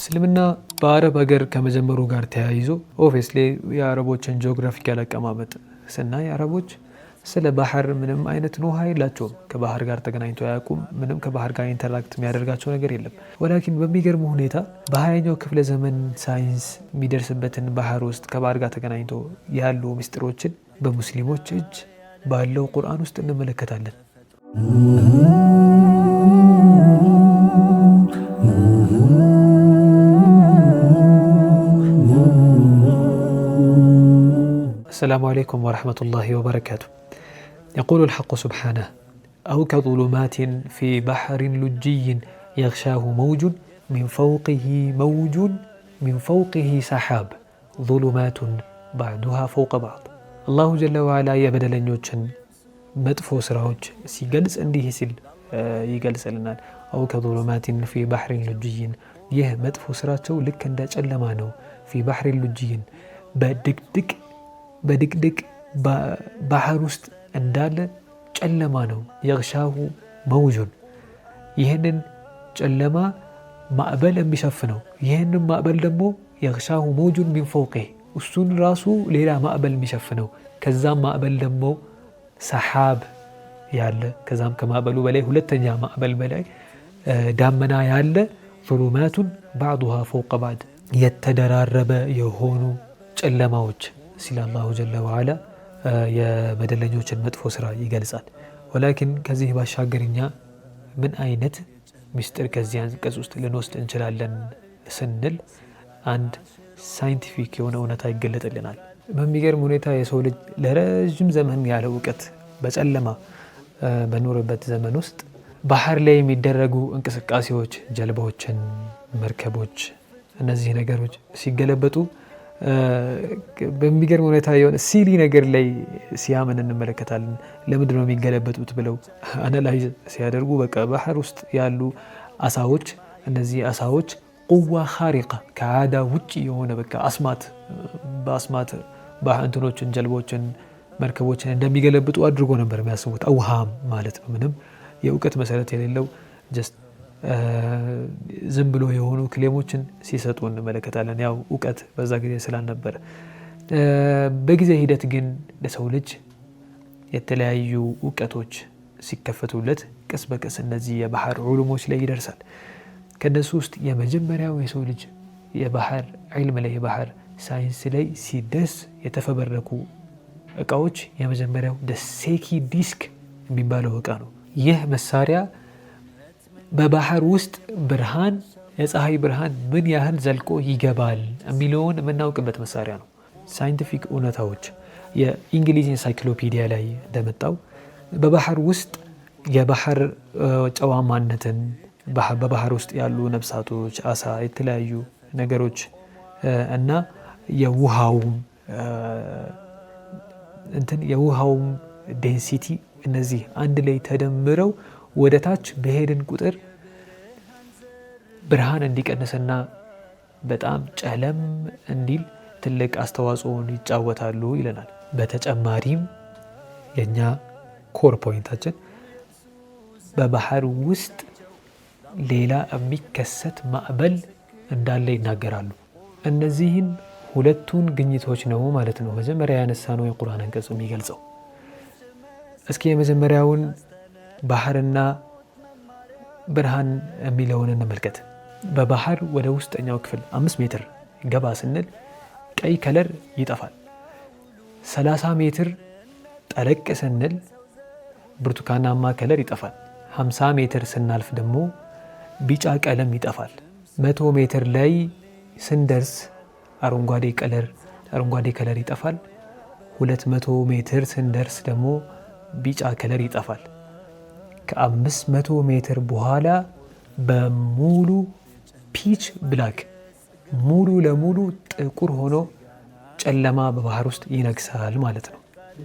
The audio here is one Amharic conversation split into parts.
እስልምና በአረብ ሀገር ከመጀመሩ ጋር ተያይዞ ኦብቪየስሊ የአረቦችን ጂኦግራፊካል አቀማመጥ ስናይ አረቦች ስለ ባህር ምንም አይነት ኖሃ የላቸውም። ከባህር ጋር ተገናኝቶ አያውቁም። ምንም ከባህር ጋር ኢንተራክት የሚያደርጋቸው ነገር የለም። ወላኪን በሚገርም ሁኔታ በ20ኛው ክፍለ ዘመን ሳይንስ የሚደርስበትን ባህር ውስጥ ከባህር ጋር ተገናኝቶ ያሉ ምስጢሮችን በሙስሊሞች እጅ ባለው ቁርአን ውስጥ እንመለከታለን። السلام عليكم ورحمة الله وبركاته. يقول الحق سبحانه: أو كظلمات في بحر لجي يغشاه موج من فوقه سحاب ظلمات بعضها فوق بعض. الله جل وعلا يبدلنيوچن مدفو سراوچ ሲገልጽ እንዲህ ሲል ይገልጽልናል። أو كظلمات في بحر لجي ይህ መጥፎ ስራቸው ልክ እንደ ጨለማ ነው። في بحر لجي በድቅድቅ ባህር ውስጥ እንዳለ ጨለማ ነው። يغشاه موج ይህንን ጨለማ ማዕበል የሚሸፍነው፣ ይህንን ማዕበል ደግሞ يغشاه موج من فوقه እሱን ራሱ ሌላ ማዕበል የሚሸፍነው፣ ከዛም ማዕበል ደግሞ ሰሓብ ያለ፣ ከዛም ከማዕበሉ በላይ ሁለተኛ ማዕበል በላይ ዳመና ያለ ظلمات بعضها فوق بعض የተደራረበ የሆኑ ጨለማዎች ሲል አላሁ ጀለ ወዐላ የበደለኞችን መጥፎ ስራ ይገልጻል። ወላኪን ከዚህ ባሻገርኛ ምን አይነት ምስጢር ከዚህ አንቀጽ ውስጥ ልንወስድ እንችላለን ስንል አንድ ሳይንቲፊክ የሆነ እውነታ ይገለጥልናል። በሚገርም ሁኔታ የሰው ልጅ ለረጅም ዘመን ያለ እውቀት በጨለማ በኖረበት ዘመን ውስጥ ባህር ላይ የሚደረጉ እንቅስቃሴዎች፣ ጀልባዎችን፣ መርከቦች፣ እነዚህ ነገሮች ሲገለበጡ በሚገርም ሁኔታ የሆነ ሲሊ ነገር ላይ ሲያመን እንመለከታለን። ለምንድን ነው የሚገለበጡት ብለው አናላይዝ ሲያደርጉ በቃ ባህር ውስጥ ያሉ አሳዎች፣ እነዚህ አሳዎች ቁዋ ኻሪቃ ከዓዳ ውጪ የሆነ በቃ በአስማት እንትኖችን፣ ጀልቦችን፣ መርከቦችን እንደሚገለብጡ አድርጎ ነበር የሚያስቡት። አውሃም ማለት ነው። ምንም የእውቀት መሰረት የሌለው ጀስት ዝም ብሎ የሆኑ ክሌሞችን ሲሰጡ እንመለከታለን። ያው እውቀት በዛ ጊዜ ስላልነበረ። በጊዜ ሂደት ግን ለሰው ልጅ የተለያዩ እውቀቶች ሲከፈቱለት ቀስ በቀስ እነዚህ የባህር ዑሉሞች ላይ ይደርሳል። ከነሱ ውስጥ የመጀመሪያው የሰው ልጅ የባህር ዒልም ላይ የባህር ሳይንስ ላይ ሲደርስ የተፈበረኩ እቃዎች የመጀመሪያው ደሴኪ ዲስክ የሚባለው እቃ ነው። ይህ መሳሪያ በባህር ውስጥ ብርሃን፣ የፀሐይ ብርሃን ምን ያህል ዘልቆ ይገባል የሚለውን የምናውቅበት መሳሪያ ነው። ሳይንቲፊክ እውነታዎች የእንግሊዝ ኢንሳይክሎፒዲያ ላይ እንደመጣው በባህር ውስጥ የባህር ጨዋማነትን፣ በባህር ውስጥ ያሉ ነፍሳቶች፣ አሳ፣ የተለያዩ ነገሮች እና የውሃውም ዴንሲቲ እነዚህ አንድ ላይ ተደምረው ወደ ታች በሄድን ቁጥር ብርሃን እንዲቀንስና በጣም ጨለም እንዲል ትልቅ አስተዋጽኦን ይጫወታሉ ይለናል። በተጨማሪም የኛ ኮር ፖይንታችን በባህር ውስጥ ሌላ የሚከሰት ማዕበል እንዳለ ይናገራሉ። እነዚህን ሁለቱን ግኝቶች ነው ማለት ነው መጀመሪያ ያነሳነው የቁርአን አንቀጽ የሚገልጸው። እስኪ የመጀመሪያውን ባህርና ብርሃን የሚለውን እንመልከት። በባህር ወደ ውስጠኛው ክፍል 5 ሜትር ገባ ስንል ቀይ ከለር ይጠፋል። 30 ሜትር ጠለቅ ስንል ብርቱካናማ ከለር ይጠፋል። 50 ሜትር ስናልፍ ደግሞ ቢጫ ቀለም ይጠፋል። 100 ሜትር ላይ ስንደርስ አረንጓዴ ከለር ይጠፋል። 200 ሜትር ስንደርስ ደግሞ ቢጫ ከለር ይጠፋል። ከ500 ሜትር በኋላ በሙሉ ፒች ብላክ ሙሉ ለሙሉ ጥቁር ሆኖ ጨለማ በባህር ውስጥ ይነግሳል ማለት ነው።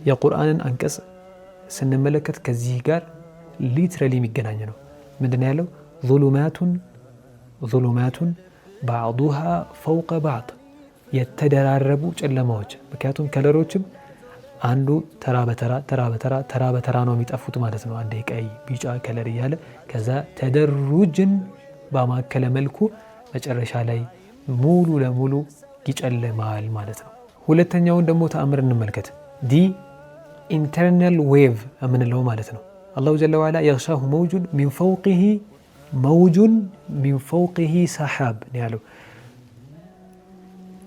የቁርአንን አንቀጽ ስንመለከት ከዚህ ጋር ሊትራሊ የሚገናኝ ነው። ምንድን ያለው? ظሉማቱን ባዕዱሃ ፈውቀ ባዕድ የተደራረቡ ጨለማዎች። ምክንያቱም ከለሮችም አንዱ ተራ በተራ ነው የሚጠፉት ማለት ነው። አንዴ ቀይ፣ ቢጫ ከለር እያለ ከዛ ተደሩጅን በማከለ መልኩ መጨረሻ ላይ ሙሉ ለሙሉ ይጨልማል ማለት ነው። ሁለተኛውን ደግሞ ተአምር እንመልከት። ዲ ኢንተርናል ዌቭ የምንለው ማለት ነው። አላሁ ጀለ ወዐላ የግሻሁ መውጁን ሚን ፈውቂሂ ሰሓብ ነው ያለው።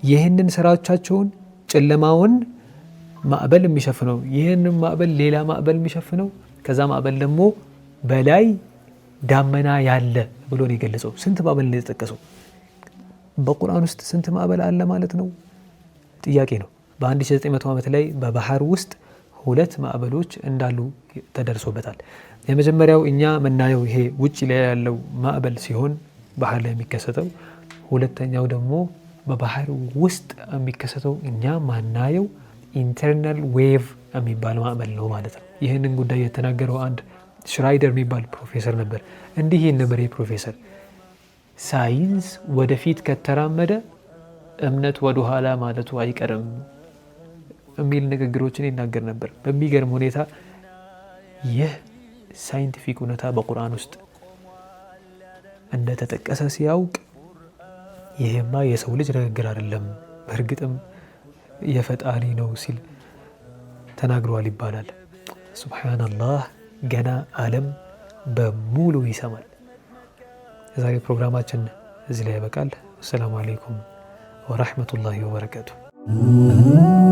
ይህንን ስራዎቻቸውን ጨለማውን ማዕበል የሚሸፍነው ይህንን ማዕበል ሌላ ማዕበል የሚሸፍነው ከዛ ማዕበል ደግሞ በላይ ዳመና ያለ ብሎ ነው የገለጸው። ስንት ማዕበል ነው የተጠቀሰው? በቁርአን ውስጥ ስንት ማዕበል አለ ማለት ነው? ጥያቄ ነው። በ1900 ዓመት ላይ በባህር ውስጥ 2 ማዕበሎች እንዳሉ ተደርሶበታል። የመጀመሪያው እኛ የምናየው ይሄ ውጭ ላይ ያለው ማዕበል ሲሆን ባህር ላይ የሚከሰተው፣ ሁለተኛው ደግሞ በባህር ውስጥ የሚከሰተው እኛ ማናየው ኢንተርናል ዌቭ የሚባል ማዕበል ነው ማለት ነው። ይህንን ጉዳይ የተናገረው አንድ ሽራይደር የሚባል ፕሮፌሰር ነበር። እንዲህ ነበር ፕሮፌሰር፣ ሳይንስ ወደፊት ከተራመደ እምነት ወደ ኋላ ማለቱ አይቀርም የሚል ንግግሮችን ይናገር ነበር። በሚገርም ሁኔታ ይህ ሳይንቲፊክ እውነታ በቁርአን ውስጥ እንደተጠቀሰ ሲያውቅ ይሄማ የሰው ልጅ ንግግር አይደለም በእርግጥም የፈጣሪ ነው ሲል ተናግሯል ይባላል። ሱብሃንአላህ፣ ገና ዓለም በሙሉ ይሰማል። የዛሬ ፕሮግራማችን እዚህ ላይ ያበቃል። አሰላሙ አለይኩም ወራህመቱላሂ ወበረካቱሁ።